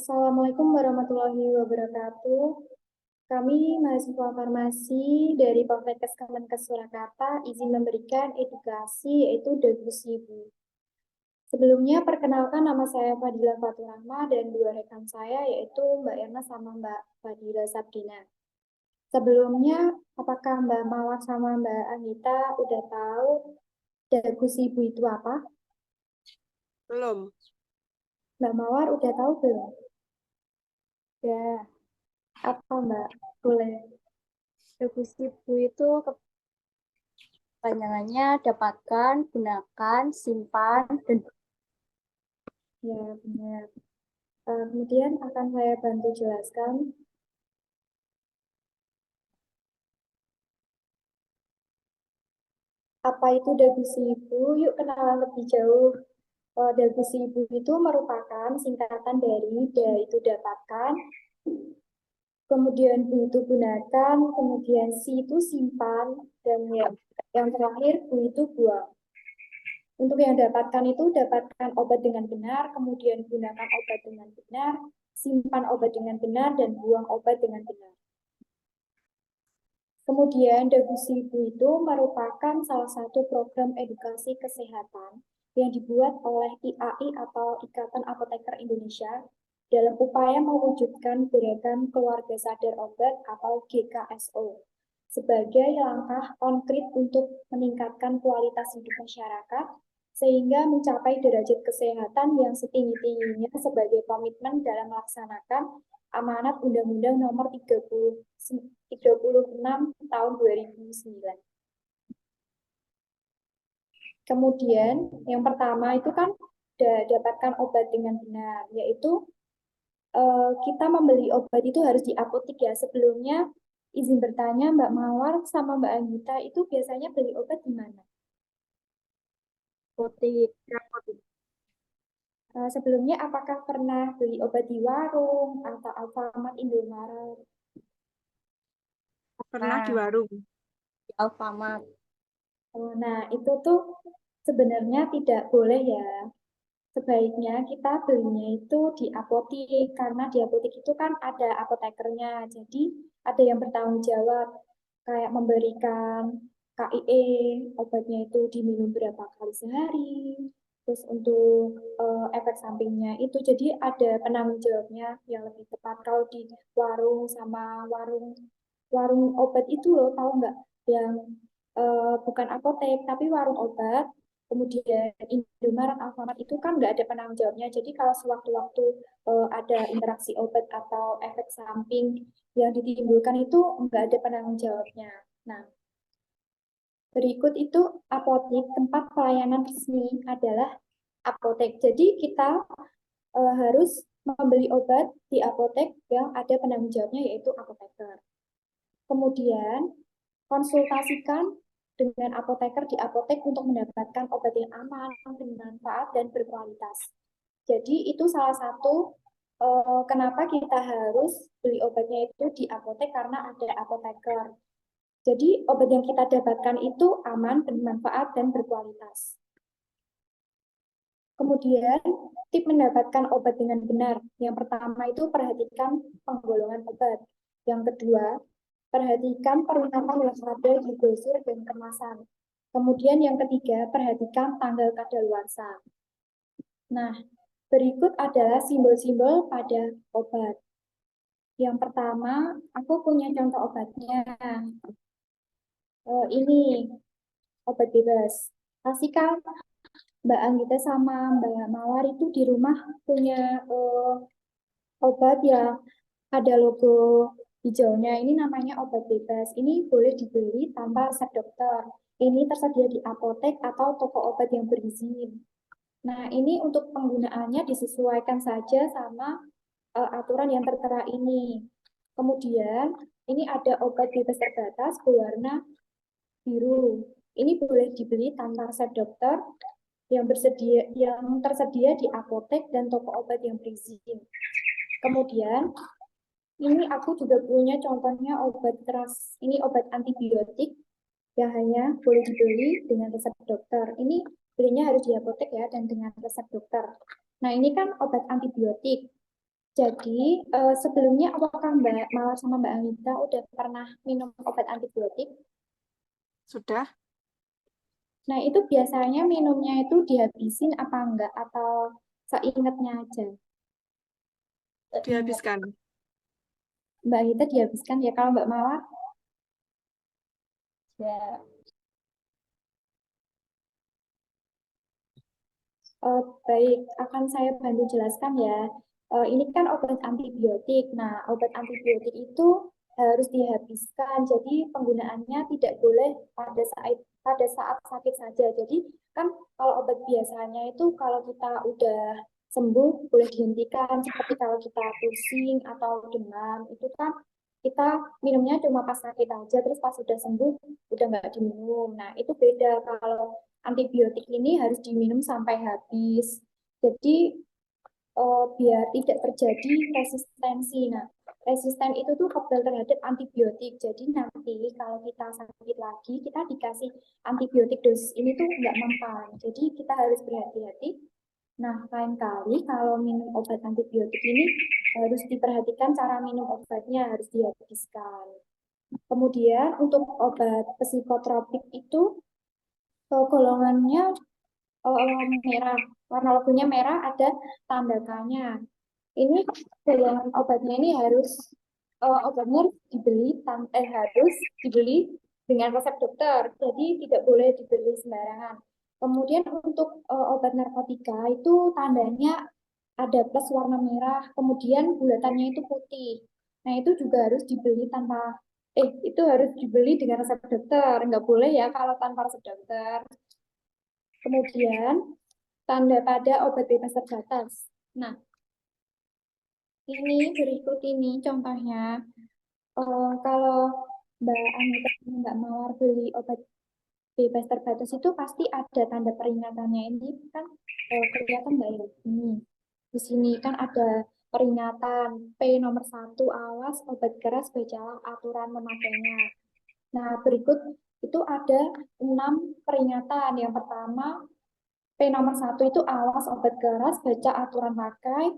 Assalamualaikum warahmatullahi wabarakatuh. Kami mahasiswa farmasi dari Poltekkes Kemenkes Surakarta izin memberikan edukasi yaitu degusibu. Sebelumnya perkenalkan nama saya Fadila Faturahma dan dua rekan saya yaitu Mbak Erna sama Mbak Fadila Sabrina. Sebelumnya, apakah Mbak Mawar sama Mbak Anita udah tahu degusibu itu apa? Belum. Mbak Mawar udah tahu belum? Ya, apa Mbak? Boleh. Degusibu itu kepanjangannya dapatkan, gunakan, simpan, dan Ya, benar. Kemudian akan saya bantu jelaskan. Apa itu degusibu? Yuk kenalan lebih jauh. Degusibu itu merupakan singkatan dari da itu dapatkan, kemudian bu itu gunakan, kemudian si itu simpan, dan yang terakhir bu itu buang. Untuk yang dapatkan itu dapatkan obat dengan benar, kemudian gunakan obat dengan benar, simpan obat dengan benar, dan buang obat dengan benar. Kemudian degusibu itu merupakan salah satu program edukasi kesehatan yang dibuat oleh IAI atau Ikatan Apoteker Indonesia dalam upaya mewujudkan gerakan keluarga sadar obat atau GKSO sebagai langkah konkret untuk meningkatkan kualitas hidup masyarakat sehingga mencapai derajat kesehatan yang setinggi-tingginya sebagai komitmen dalam melaksanakan amanat Undang-Undang Nomor 36 Tahun 2009. Kemudian yang pertama itu kan dapatkan obat dengan benar, yaitu kita membeli obat itu harus di apotek ya. Sebelumnya izin bertanya Mbak Mawar sama Mbak Anita itu biasanya beli obat di mana? apotek. Sebelumnya apakah pernah beli obat di warung atau Alfamart, Indomaret? Pernah di warung. Di Alfamart. Nah, itu tuh sebenarnya tidak boleh ya. Sebaiknya kita belinya itu di apotek, karena di apotek itu kan ada apotekernya. Jadi ada yang bertanggung jawab, kayak memberikan KIE, obatnya itu diminum berapa kali sehari. Terus untuk efek sampingnya itu, jadi ada penanggung jawabnya yang lebih tepat. Kalau di warung sama warung warung obat itu loh, tahu nggak? Yang bukan apotek, tapi warung obat, kemudian Indomaret, Alfamart itu kan nggak ada penanggung jawabnya. Jadi kalau sewaktu-waktu ada interaksi obat atau efek samping yang ditimbulkan itu nggak ada penanggung jawabnya. Nah, berikut itu apotek, tempat pelayanan resmi adalah apotek. Jadi kita harus membeli obat di apotek yang ada penanggung jawabnya yaitu apoteker. Kemudian konsultasikan dengan apoteker di apotek untuk mendapatkan obat yang aman, bermanfaat, dan berkualitas. Jadi itu salah satu kenapa kita harus beli obatnya itu di apotek karena ada apoteker. Jadi obat yang kita dapatkan itu aman, bermanfaat, dan berkualitas. Kemudian tip mendapatkan obat dengan benar. Yang pertama itu perhatikan penggolongan obat. Yang kedua, perhatikan peruntukan yang ada di brosur dan kemasan. Kemudian yang ketiga, perhatikan tanggal kadaluarsa. Nah, berikut adalah simbol-simbol pada obat. Yang pertama, aku punya contoh obatnya. Ini obat bebas. Pastikan Mbak Anggita sama Mbak Mawar itu di rumah punya obat yang ada logo hijaunya. Ini namanya obat bebas. Ini boleh dibeli tanpa resep dokter. Ini tersedia di apotek atau toko obat yang berizin. Nah, ini untuk penggunaannya disesuaikan saja sama aturan yang tertera ini. Kemudian, ini ada obat bebas terbatas berwarna biru. Ini boleh dibeli tanpa resep dokter yang tersedia di apotek dan toko obat yang berizin. Kemudian, ini aku juga punya contohnya obat keras. Ini obat antibiotik yang hanya boleh dibeli dengan resep dokter. Ini belinya harus di apotek ya dan dengan resep dokter. Nah, ini kan obat antibiotik. Jadi sebelumnya apakah Mbak Mawar sama Mbak Anita udah pernah minum obat antibiotik? Sudah Nah, itu biasanya minumnya itu dihabisin apa enggak? Atau seingatnya aja? Seingat. dihabiskan. Mbak Anita dihabiskan ya. Kalau Mbak Mawar, Ya, baik, akan saya bantu jelaskan ya. Ini kan obat antibiotik. Nah, obat antibiotik itu harus dihabiskan. Jadi penggunaannya tidak boleh pada saat sakit saja. Jadi kan kalau obat biasanya itu kalau kita udah sembuh boleh dihentikan. Seperti kalau kita pusing atau demam itu kan kita minumnya cuma pas sakit aja. Terus pas sudah sembuh udah nggak diminum. Nah, itu beda kalau antibiotik ini harus diminum sampai habis. Jadi biar tidak terjadi resistensi. Nah, resisten itu tuh kebal terhadap antibiotik. Jadi nanti kalau kita sakit lagi, kita dikasih antibiotik dosis ini tuh nggak mempan. Jadi kita harus berhati-hati. Nah, lain kali kalau minum obat antibiotik ini harus diperhatikan cara minum obatnya, harus dihabiskan. Kemudian untuk obat psikotropik itu golongannya merah, warna logonya merah, ada tanda-tanya. Ini golongan obatnya ini obatnya harus dibeli dengan resep dokter, jadi tidak boleh dibeli sembarangan. Kemudian untuk obat narkotika itu tandanya ada plus warna merah, kemudian bulatannya itu putih. Nah, itu juga harus dibeli itu harus dibeli dengan resep dokter, nggak boleh ya kalau tanpa resep dokter. Kemudian tanda pada obat bebas terbatas. Nah, ini berikut ini contohnya. Kalau Mbak Anita dan Mbak Mawar beli obat bebas terbatas itu pasti ada tanda peringatannya. Ini kan kelihatan nggak ya? Di sini kan ada peringatan P nomor 1, awas obat keras, bacalah aturan memakainya. Nah, berikut itu ada 6 peringatan. Yang pertama, P nomor 1 itu awas obat keras, baca aturan pakai,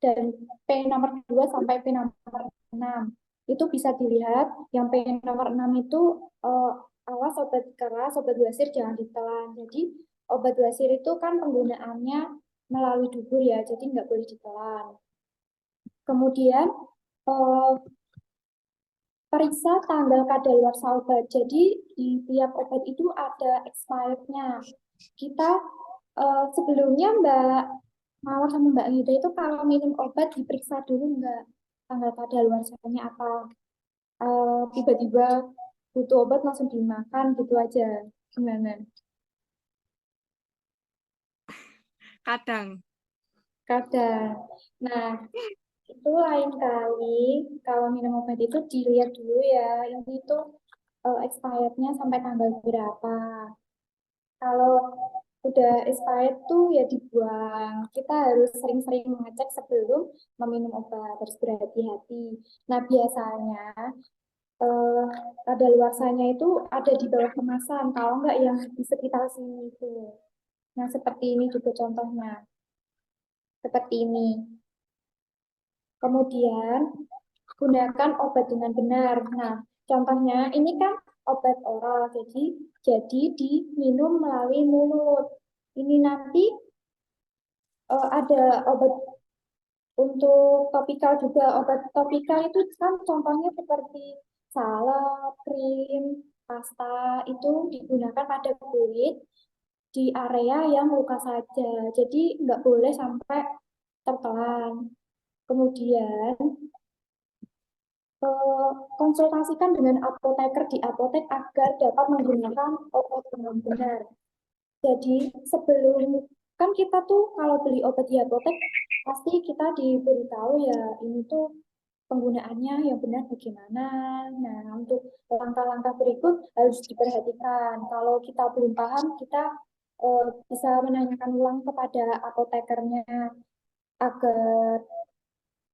dan P nomor 2 sampai P nomor 6. Itu bisa dilihat, yang P nomor 6 itu eh, awas obat keras, obat wasir jangan ditelan. Jadi obat wasir itu kan penggunaannya melalui dubur ya, jadi nggak boleh ditelan. Kemudian eh, periksa tanggal kadaluarsa obat. Jadi di tiap obat itu ada expirednya. Kita sebelumnya Mbak Mawar sama Mbak Hida itu kalau minum obat diperiksa dulu nggak tanggal kadaluarsanya apa? Tiba-tiba butuh obat langsung dimakan gitu aja. Gimana? Kadang Kadang. Nah, itu lain kali kalau minum obat itu dilihat dulu ya. Ini tuh expirednya sampai tanggal berapa. Kalau udah expired tuh ya dibuang. Kita harus sering-sering mengecek sebelum meminum obat, harus berhati-hati. Nah, biasanya eh, kadaluarsanya itu ada di bawah kemasan, kalau enggak yang di sekitar sini itu. Nah, seperti ini juga contohnya. Seperti ini. Kemudian, gunakan obat dengan benar. Nah, contohnya ini kan obat oral, jadi diminum melalui mulut. Ini nanti ada obat untuk topikal juga. Obat topikal itu kan contohnya seperti salep, krim, pasta itu digunakan pada kulit di area yang luka saja. Jadi nggak boleh sampai tertelan. Kemudian konsultasikan dengan apoteker di apotek agar dapat menggunakan obat dengan benar. Jadi sebelum kan kita tuh kalau beli obat di apotek pasti kita diberitahu ya ini tuh penggunaannya yang benar bagaimana. Nah, untuk langkah-langkah berikut harus diperhatikan. Kalau kita belum paham, kita bisa menanyakan ulang kepada apotekernya agar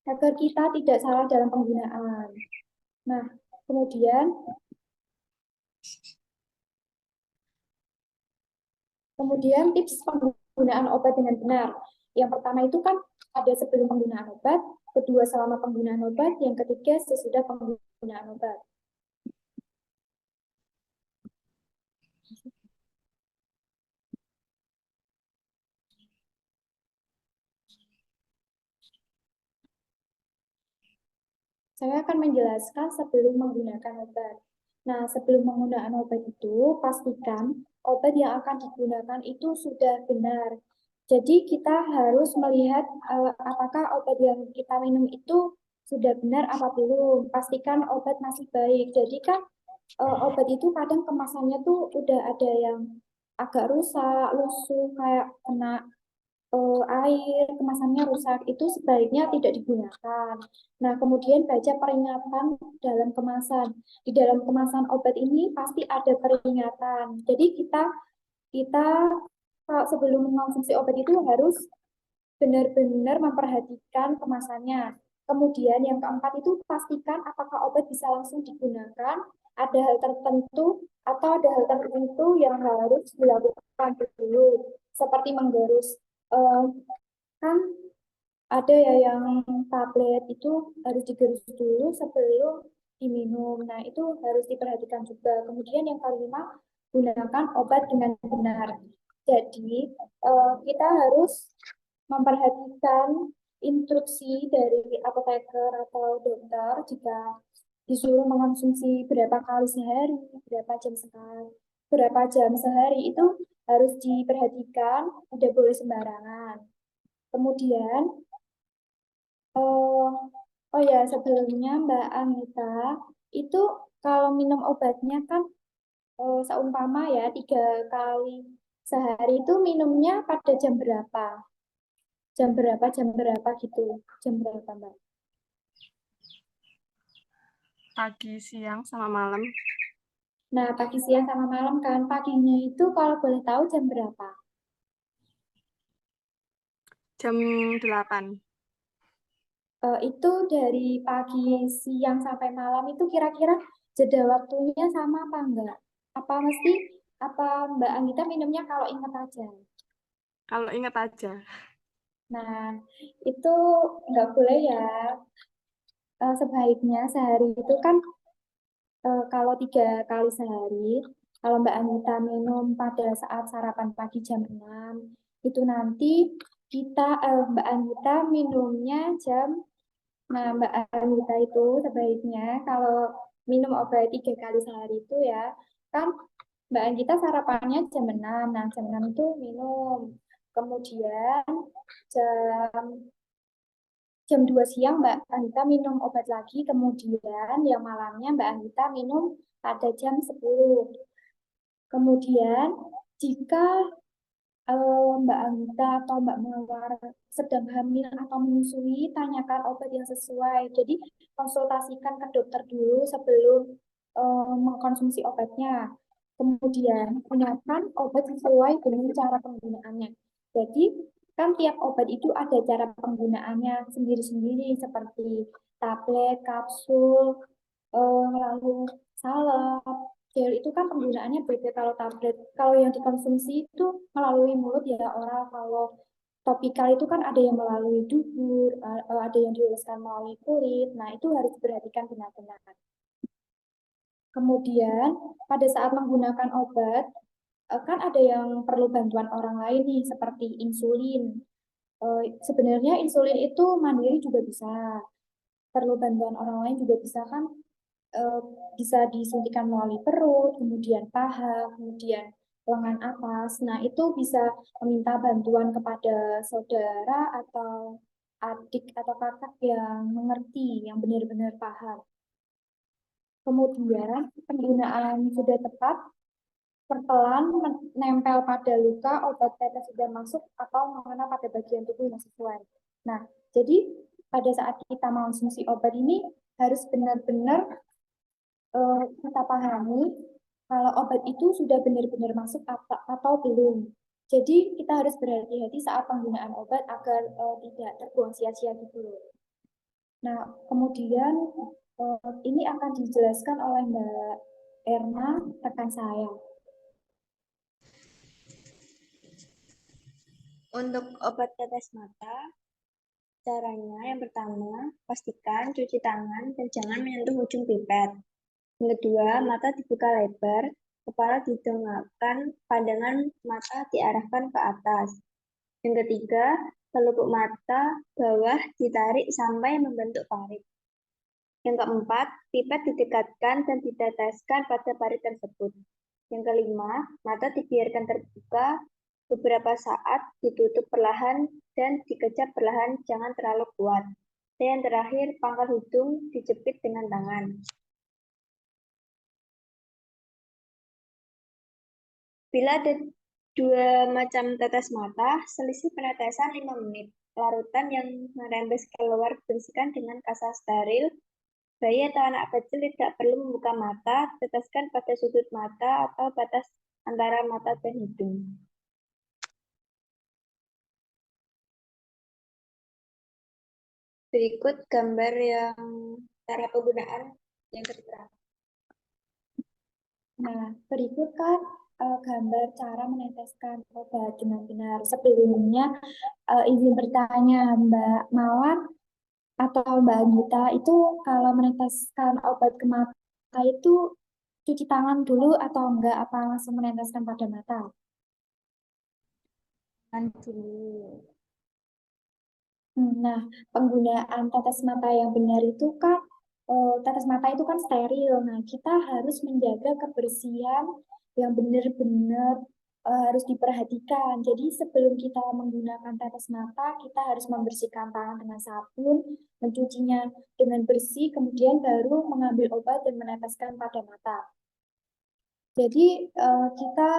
agar kita tidak salah dalam penggunaan. Nah, kemudian kemudian tips penggunaan obat dengan benar. Yang pertama itu kan ada sebelum penggunaan obat, kedua selama penggunaan obat, yang ketiga sesudah penggunaan obat. Saya akan menjelaskan sebelum menggunakan obat. Nah, sebelum menggunakan obat itu, pastikan obat yang akan digunakan itu sudah benar. Jadi kita harus melihat apakah obat yang kita minum itu sudah benar apa belum. Pastikan obat masih baik. Jadi kan obat itu kadang kemasannya tuh udah ada yang agak rusak, lusuh, kayak kena air, kemasannya rusak, itu sebaiknya tidak digunakan. Nah, kemudian baca peringatan dalam kemasan. Di dalam kemasan obat ini pasti ada peringatan. Jadi kita sebelum mengonsumsi obat itu harus benar-benar memperhatikan kemasannya. Kemudian yang keempat itu pastikan apakah obat bisa langsung digunakan, ada hal tertentu atau ada hal tertentu yang harus dilakukan dulu, seperti menggerus. Eh, kan ada ya yang tablet itu harus digerus dulu sebelum diminum. Nah, itu harus diperhatikan juga. Kemudian yang kelima, gunakan obat dengan benar. Jadi, kita harus memperhatikan instruksi dari apoteker atau dokter jika disuruh mengonsumsi berapa kali sehari, berapa jam sekali, berapa jam sehari itu harus diperhatikan, tidak boleh sembarangan. Kemudian, oh, oh ya sebelumnya Mbak Anita itu kalau minum obatnya kan seumpama ya 3 kali sehari itu minumnya pada jam berapa? Jam berapa gitu? Jam berapa Mbak? Pagi, siang, sama malam. Nah, pagi, siang, sama malam kan. Paginya itu kalau boleh tahu jam berapa? Jam 8. Itu dari pagi, siang, sampai malam itu kira-kira jeda waktunya sama apa enggak? Apa Mbak Anggita minumnya kalau ingat aja? Kalau ingat aja. Nah, itu nggak boleh ya. Sebaiknya sehari itu kan kalau 3 kali sehari, kalau Mbak Anita minum pada saat sarapan pagi jam 6, itu nanti Mbak Anita minumnya nah Mbak Anita itu sebaiknya kalau minum obat 3 kali sehari itu ya, kan Mbak Anita sarapannya jam 6, nah jam 6 itu minum. Kemudian jam jam 2 siang Mbak Anita minum obat lagi, kemudian yang malamnya Mbak Anita minum pada jam 10. Kemudian jika Mbak Anita atau Mbak Mawar sedang hamil atau menyusui, tanyakan obat yang sesuai. Jadi konsultasikan ke dokter dulu sebelum mengkonsumsi obatnya. Kemudian gunakan obat sesuai dengan cara penggunaannya. Jadi kan tiap obat itu ada cara penggunaannya sendiri-sendiri seperti tablet, kapsul, lalu salep, gel itu kan penggunaannya beda. Kalau tablet, kalau yang dikonsumsi itu melalui mulut ya oral. Kalau topikal itu kan ada yang melalui dubur, ada yang dioleskan melalui kulit. Nah, itu harus diperhatikan benar-benar. Kemudian pada saat menggunakan obat, kan ada yang perlu bantuan orang lain nih, seperti insulin. Sebenarnya insulin itu mandiri juga bisa, perlu bantuan orang lain juga bisa kan, eh, bisa disuntikan melalui perut, kemudian paha, kemudian lengan atas. Nah, itu bisa meminta bantuan kepada saudara atau adik atau kakak yang mengerti, yang benar-benar paham. Kemudian, penggunaan sudah tepat, pertelan menempel pada luka, obat tetes sudah masuk atau mengena pada bagian tubuh yang sesuai. Nah, jadi pada saat kita mengonsumsi obat ini harus benar-benar kita pahami kalau obat itu sudah benar-benar masuk atau belum. Jadi kita harus berhati-hati saat penggunaan obat agar tidak terbuang sia-sia gitu loh. Nah, kemudian ini akan dijelaskan oleh Mbak Erna, rekan saya. Untuk obat tetes mata, Caranya yang pertama, pastikan cuci tangan dan jangan menyentuh ujung pipet. Yang kedua, mata dibuka lebar, kepala didongakkan, pandangan mata diarahkan ke atas. Yang ketiga, pelupuk mata bawah ditarik sampai membentuk parit. Yang keempat, pipet didekatkan dan diteteskan pada parit tersebut. Yang kelima, mata dibiarkan terbuka beberapa saat, ditutup perlahan dan dikejap perlahan, jangan terlalu kuat. Dan yang terakhir, pangkal hidung dijepit dengan tangan. Bila ada dua macam tetes mata, selisih penetesan 5 menit. Larutan yang merembes keluar bersihkan dengan kasa steril. Bayi atau anak kecil tidak perlu membuka mata, teteskan pada sudut mata atau batas antara mata dan hidung. Berikut gambar yang cara penggunaan yang kedua. Nah, berikut kan gambar cara meneteskan obat dengan benar. Sebelumnya izin bertanya Mbak Mawar atau Mbak Anita, itu kalau meneteskan obat ke mata itu cuci tangan dulu atau enggak, apa langsung meneteskan pada mata? Tangan dulu. Nah, penggunaan tetes mata yang benar itu kan, tetes mata itu kan steril. Nah, kita harus menjaga kebersihan yang benar-benar harus diperhatikan. Jadi sebelum kita menggunakan tetes mata, kita harus membersihkan tangan dengan sabun, mencucinya dengan bersih, kemudian baru mengambil obat dan meneteskan pada mata. Jadi kita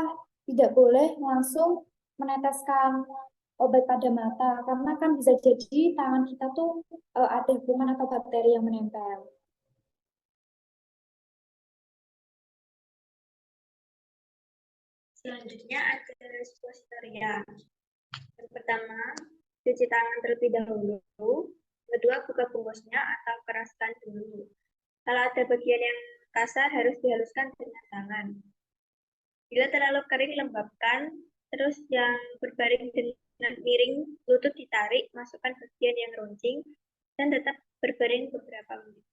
tidak boleh langsung meneteskan obat pada mata karena kan bisa jadi tangan kita tuh ada kuman atau bakteri yang menempel. Selanjutnya ada suppositoria. Yang pertama, cuci tangan terlebih dahulu. Kedua, buka bungkusnya atau keraskan dulu. Kalau ada bagian yang kasar, harus dihaluskan dengan tangan. Bila terlalu kering, lembabkan. Terus yang berbaring dengan miring, lutut ditarik, masukkan bagian yang runcing, dan tetap berbaring beberapa menit.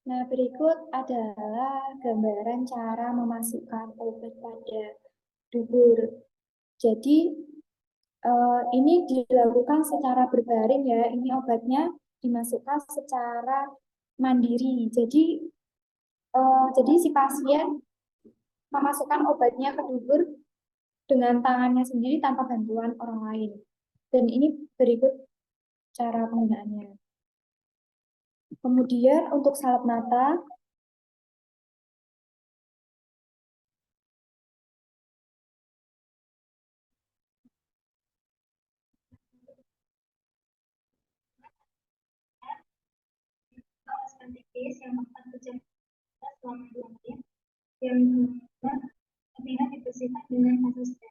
Nah, berikut adalah gambaran cara memasukkan obat pada dubur. Jadi, ini dilakukan secara berbaring ya. Ini obatnya dimasukkan secara mandiri. Jadi si pasien memasukkan obatnya ke dubur dengan tangannya sendiri tanpa bantuan orang lain. Dan ini berikut cara penggunaannya. Kemudian untuk salep mata, Tipis yang 4 jam selama 2 menit, yang terlihat dibersihkan dengan kasus steril.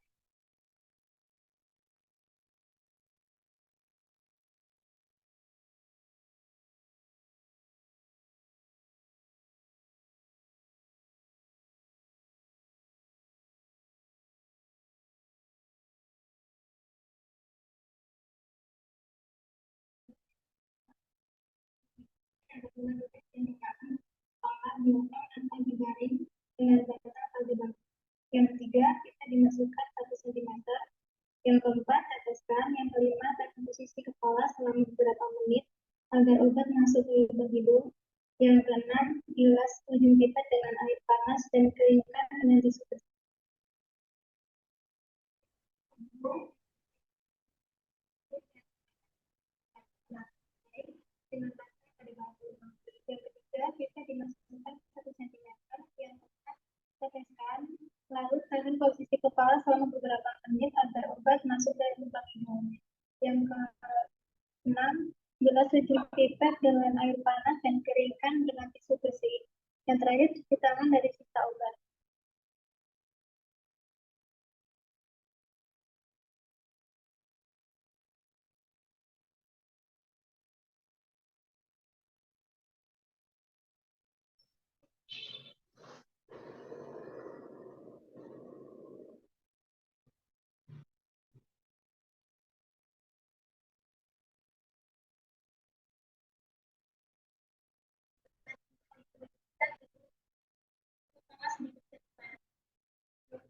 Yang ketiga, kita dimasukkan 1 cm. Yang keempat, teteskan. Yang kelima, tekan posisi kepala selama beberapa menit agar obat masuk ke lubang hidung. Yang keenam, bilas ujung pipet dengan air panas dan keringkan dengan tisu bersih. Yang ketiga, kita dimasukkan 1 cm. Yang keempat, teteskan. Lalu tekan posisi kepala selama beberapa menit agar obat masuk ke lubang hidung. Yang keenam, bilas ujung pipet dengan air panas dan keringkan dengan tisu bersih. Yang terakhir, cuci tangan dari sisa obat.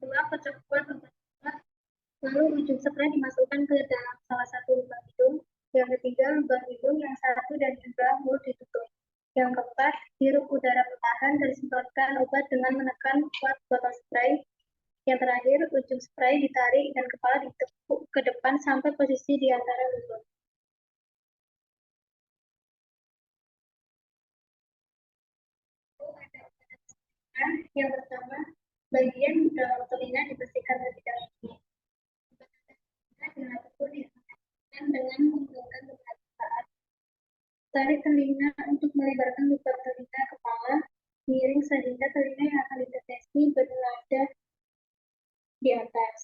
Kedua, kocok buat obat, lalu ujung spray dimasukkan ke dalam salah satu lubang hidung. Yang ketiga, lubang hidung yang satu dan juga mulut ditutup. Yang keempat, hirup udara perlahan dan semprotkan obat dengan menekan kuat botol spray. Yang terakhir, ujung spray ditarik dan kepala ditekuk ke depan sampai posisi di antara lubang. Yang pertama, bagian dalam telinga dibersihkan terlebih dahulu. Dengan tekuk dan dengan menggunakan beberapa saat. Tarik telinga untuk melebarkan lubang telinga kepala miring sehingga telinga yang akan dideteksi berada di atas.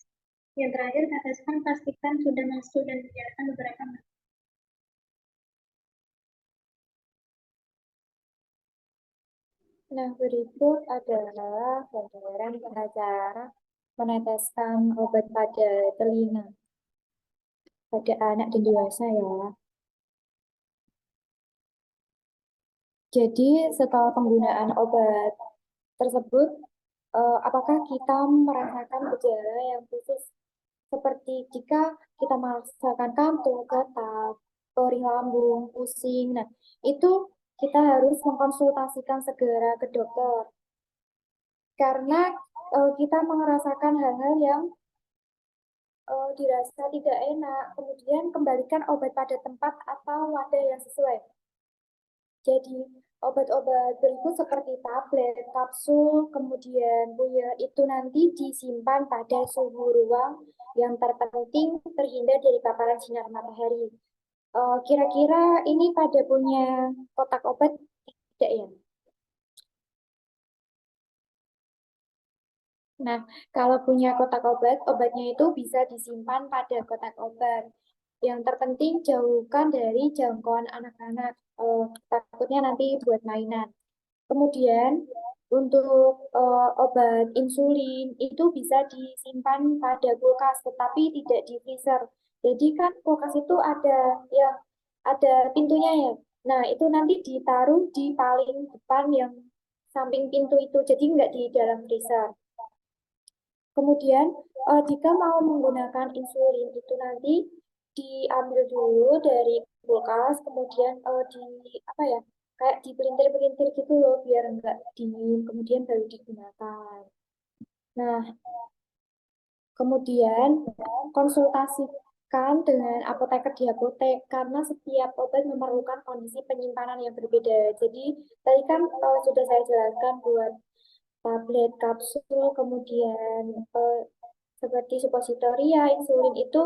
Yang terakhir, teteskan pastikan sudah masuk dan biarkan beberapa menit. Nah, berikut adalah gambaran cara meneteskan obat pada telinga pada anak dan dewasa ya. Jadi setelah penggunaan obat tersebut, apakah kita merasakan gejala yang khusus seperti jika kita merasakan kantuk, gatal, perih lambung, pusing. Nah, itu kita harus mengkonsultasikan segera ke dokter karena kita merasakan hal-hal yang dirasa tidak enak. Kemudian kembalikan obat pada tempat atau wadah yang sesuai. Jadi obat-obat berikut seperti tablet, kapsul, kemudian buyer itu nanti disimpan pada suhu ruang yang terpenting terhindar dari paparan sinar matahari. Kira-kira ini pada punya kotak obat tidak ya? Nah, kalau punya kotak obat, obatnya itu bisa disimpan pada kotak obat. Yang terpenting jauhkan dari jangkauan anak-anak. Takutnya nanti buat mainan. Kemudian untuk obat insulin itu bisa disimpan pada kulkas, tetapi tidak di freezer. Jadi kan kulkas itu ada pintunya ya. Nah, itu nanti ditaruh di paling depan yang samping pintu itu, jadi nggak di dalam freezer. Kemudian jika mau menggunakan insulin itu nanti diambil dulu dari kulkas, kemudian di apa ya, kayak dipelintir-pelintir gitu loh biar enggak dingin, kemudian baru digunakan. Nah, kemudian konsultasikan dengan apoteker di apotek karena setiap obat memerlukan kondisi penyimpanan yang berbeda. Jadi tadi kan sudah saya jelaskan buat tablet, kapsul, kemudian seperti suppositoria, insulin itu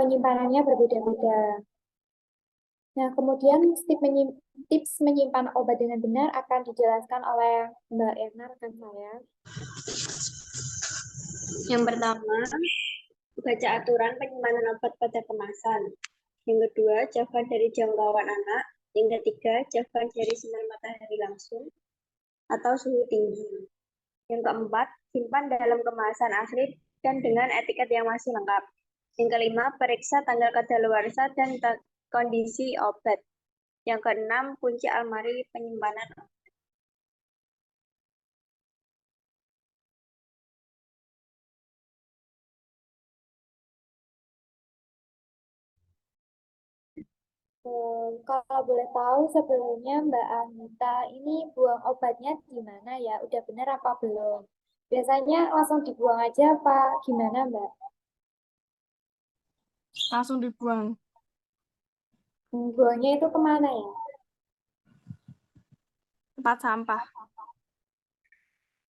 penyimpanannya berbeda-beda. Nah, kemudian tips menyimpan obat dengan benar akan dijelaskan oleh Mbak Erna, rekan saya. Yang pertama, baca aturan penyimpanan obat pada kemasan. Yang kedua, jauhkan dari jangkauan anak. Yang ketiga, jauhkan dari sinar matahari langsung atau suhu tinggi. Yang keempat, simpan dalam kemasan asli dan dengan etiket yang masih lengkap. Yang kelima, periksa tanggal kadaluarsa dan kondisi obat. Yang keenam, kunci almari penyimpanan obat. Kalau boleh tahu sebelumnya Mbak Anita ini buang obatnya di mana ya? Udah benar apa belum? Biasanya langsung dibuang aja apa gimana Mbak? Langsung dibuang. Buangnya itu kemana ya? Tempat sampah.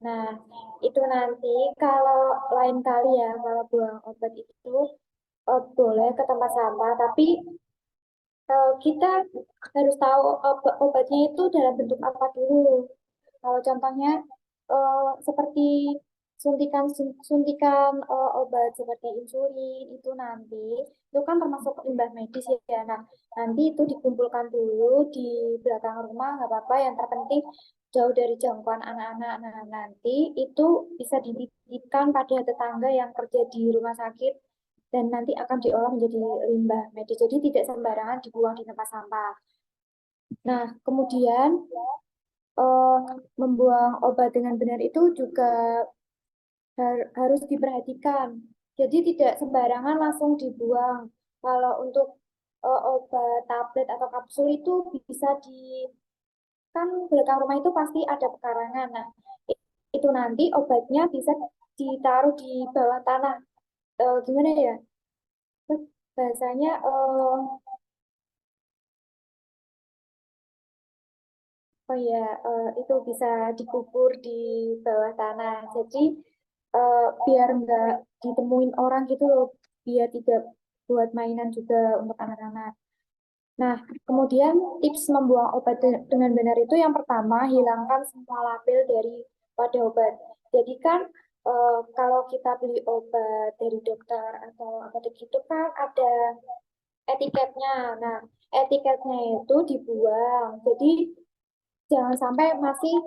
Nah, itu nanti kalau lain kali ya, kalau buang obat itu boleh ke tempat sampah, tapi kita harus tahu obatnya itu dalam bentuk apa dulu. Kalau contohnya seperti suntikan obat seperti insulin itu nanti itu kan termasuk limbah medis ya. Nah, nanti itu dikumpulkan dulu di belakang rumah nggak apa-apa. Yang terpenting jauh dari jangkauan anak-anak. Nah, nanti itu bisa dititipkan pada tetangga yang kerja di rumah sakit dan nanti akan diolah menjadi limbah medis. Jadi tidak sembarangan dibuang di tempat sampah. Nah, kemudian membuang obat dengan benar itu juga harus diperhatikan. Jadi tidak sembarangan langsung dibuang. Kalau untuk obat tablet atau kapsul itu bisa kan belakang rumah itu pasti ada pekarangan. Nah, itu nanti obatnya bisa ditaruh di bawah tanah. Gimana ya? Bahasanya oh ya, itu bisa dikubur di bawah tanah. Jadi biar nggak ditemuin orang gitu loh, biar tidak buat mainan juga untuk anak-anak. Nah, kemudian tips membuang obat dengan benar itu yang pertama, hilangkan semua label dari pada obat. Jadi kan kalau kita beli obat dari dokter atau apotek itu kan ada etiketnya. Nah, etiketnya itu dibuang. Jadi jangan sampai masih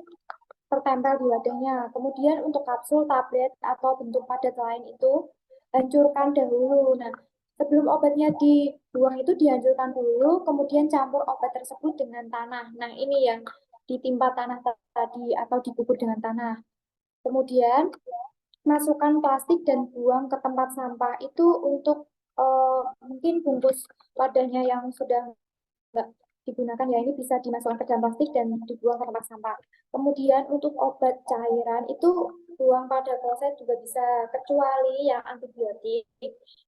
tertempel di wadahnya. Kemudian untuk kapsul, tablet, atau bentuk padat lain itu hancurkan dahulu. Nah, sebelum obatnya dibuang itu dihancurkan dulu, kemudian campur obat tersebut dengan tanah. Nah, ini yang ditimpa tanah tadi atau dikubur dengan tanah. Kemudian masukkan plastik dan buang ke tempat sampah itu untuk mungkin bungkus wadahnya yang sudah nggak digunakan ya ini bisa dimasukkan ke dalam plastik dan dibuang ke tempat sampah. Kemudian untuk obat cairan itu buang pada kloset juga bisa, kecuali yang antibiotik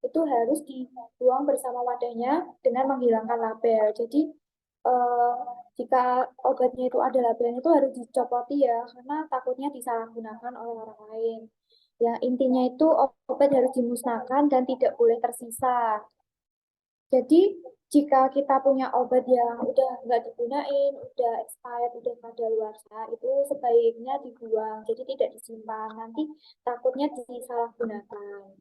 itu harus dibuang bersama wadahnya dengan menghilangkan label. Jadi eh, jika obatnya itu ada labelnya itu harus dicopoti ya karena takutnya disalahgunakan oleh orang lain. Ya intinya itu obat harus dimusnahkan dan tidak boleh tersisa. Jadi jika kita punya obat yang udah nggak digunain, udah expired, udah kadaluarsa, itu sebaiknya dibuang. Jadi tidak disimpan. Nanti takutnya disalahgunakan.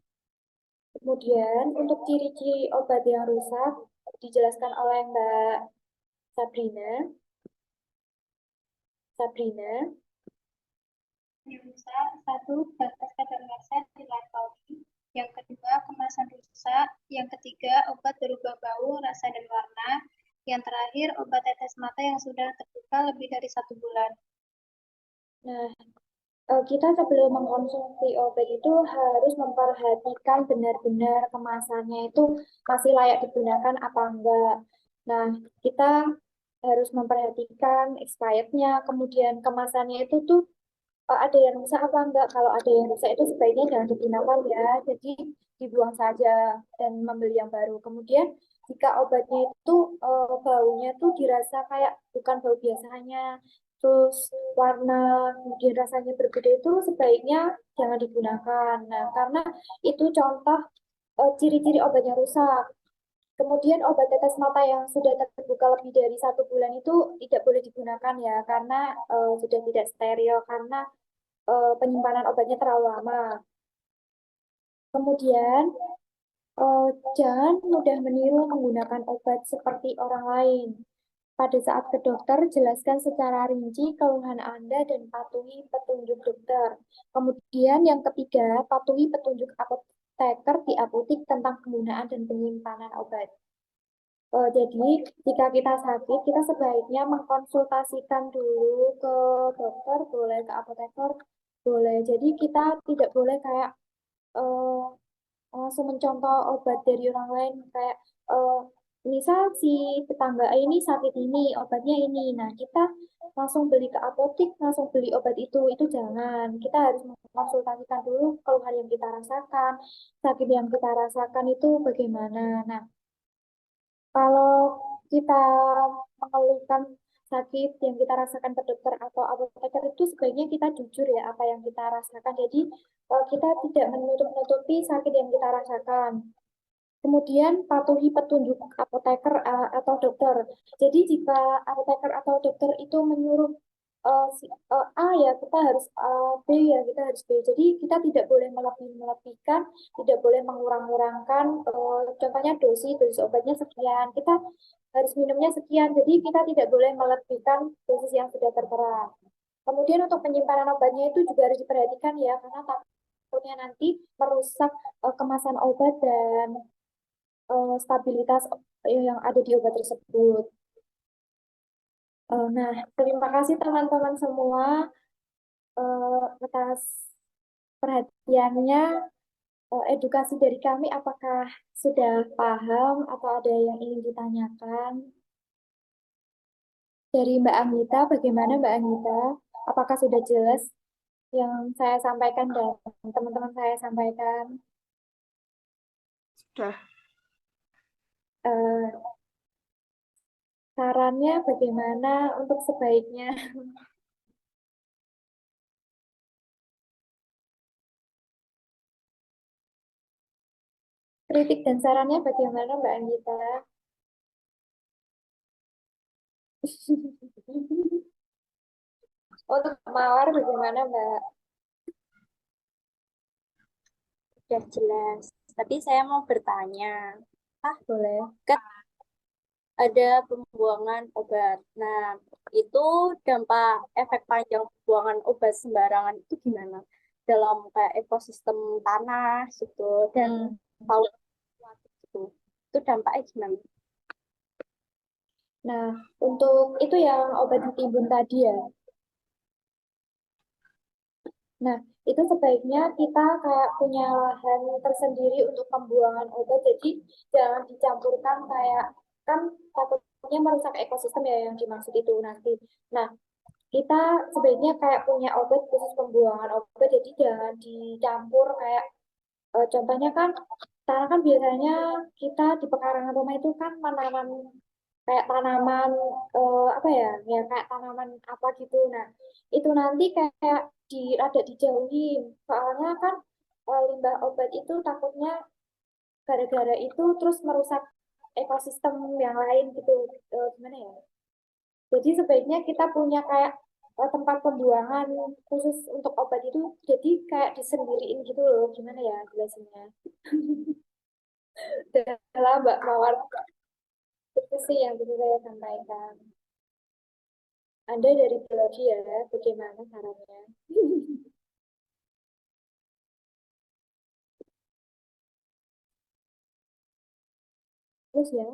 Kemudian untuk ciri-ciri obat yang rusak dijelaskan oleh Mbak Sabrina. Sabrina. Yang rusak, satu, batas kadaluarsa dilampaui. Yang kedua, kemasan rusak. Yang ketiga, obat berubah bau, rasa, dan warna. Yang terakhir, obat tetes mata yang sudah terbuka lebih dari 1 bulan. Nah, kita sebelum mengkonsumsi obat itu harus memperhatikan benar-benar kemasannya itu masih layak digunakan apa enggak. Nah, kita harus memperhatikan expirednya, kemudian kemasannya itu tuh ada yang rusak apa enggak. Kalau ada yang rusak itu sebaiknya jangan digunakan ya, jadi dibuang saja dan membeli yang baru. Kemudian jika obatnya itu baunya tuh dirasa kayak bukan bau biasanya, terus warna kemudian rasanya berbeda itu sebaiknya jangan digunakan. Nah, karena itu contoh ciri-ciri obatnya rusak. Kemudian obat tetes mata yang sudah terbuka lebih dari 1 bulan itu tidak boleh digunakan ya, karena sudah tidak steril, karena penyimpanan obatnya terlalu lama. Kemudian eh, jangan mudah meniru menggunakan obat seperti orang lain. Pada saat ke dokter, jelaskan secara rinci keluhan Anda dan patuhi petunjuk dokter. Kemudian yang ketiga, patuhi petunjuk apoteker di apotik tentang penggunaan dan penyimpanan obat. Jadi, jika kita sakit, kita sebaiknya mengkonsultasikan dulu ke dokter, boleh ke apoteker, boleh. Jadi, kita tidak boleh kayak eh, langsung mencontoh obat dari orang lain kayak eh, misal si tetangga ini sakit ini obatnya ini, nah kita langsung beli ke apotik langsung beli obat itu jangan. Kita harus mengkonsultasikan dulu keluhan yang kita rasakan, sakit yang kita rasakan itu bagaimana. Nah, kalau kita mengeluhkan sakit yang kita rasakan ke dokter atau apoteker itu sebaiknya kita jujur ya apa yang kita rasakan. Jadi kita tidak menutup-nutupi sakit yang kita rasakan. Kemudian patuhi petunjuk apoteker atau dokter. Jadi jika apoteker atau dokter itu menyuruh A ya kita harus B ya kita harus B. Jadi kita tidak boleh melebih-melebihkan, tidak boleh mengurang-urangkan. Contohnya dosis obatnya sekian, kita harus minumnya sekian. Jadi kita tidak boleh melebihkan dosis yang sudah tertera. Kemudian untuk penyimpanan obatnya itu juga harus diperhatikan ya, karena takutnya nanti merusak kemasan obat dan stabilitas yang ada di obat tersebut. Nah, terima kasih teman-teman semua atas perhatiannya, edukasi dari kami apakah sudah paham atau ada yang ingin ditanyakan? Dari Mbak Anggita, bagaimana Mbak Anggita? Apakah sudah jelas yang saya sampaikan dan teman-teman saya sampaikan? Sudah. Eh, Sarannya bagaimana untuk sebaiknya? Kritik dan sarannya bagaimana Mbak Anggita? Untuk Mawar bagaimana Mbak? Sudah jelas. Tapi saya mau bertanya, Boleh. kan ada pembuangan obat. Nah, itu dampak efek panjang pembuangan obat sembarangan itu gimana? Dalam kayak ekosistem tanah gitu dan paus gitu. Itu dampaknya gimana? Nah, untuk itu yang obat ditimbun tadi ya. Nah, itu sebaiknya kita kayak punya lahan tersendiri untuk pembuangan obat. Jadi jangan dicampurkan kayak kan takutnya merusak ekosistem ya yang dimaksud itu nanti. Nah, kita sebaiknya kayak punya obat khusus pembuangan obat. Jadi jangan dicampur kayak contohnya kan tanah kan biasanya kita di pekarangan rumah itu kan tanaman kayak tanaman apa ya ya kayak tanaman apa gitu. Nah itu nanti kayak rada dijauhin soalnya kan limbah obat itu takutnya gara-gara itu terus merusak ekosistem yang lain gitu. Gimana ya, jadi sebaiknya kita punya kayak tempat pembuangan khusus untuk obat itu jadi kayak disendiriin gitu loh, gimana ya jelasinnya. Adalah Mbak Mawar, itu sih yang bisa saya sampaikan. Anda dari biologi ya, bagaimana sarannya? Terus ya,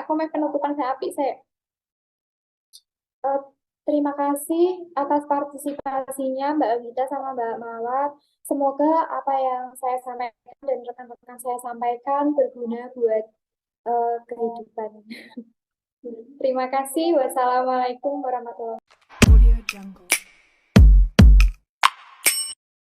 aku mau penutupan saya api, saya eh, terima kasih atas partisipasinya Mbak Gita sama Mbak Mawar. Semoga apa yang saya sampaikan dan rekan-rekan saya sampaikan berguna buat kehidupan. Terima kasih. Wassalamualaikum warahmatullahi wabarakatuh. Audio Jungle.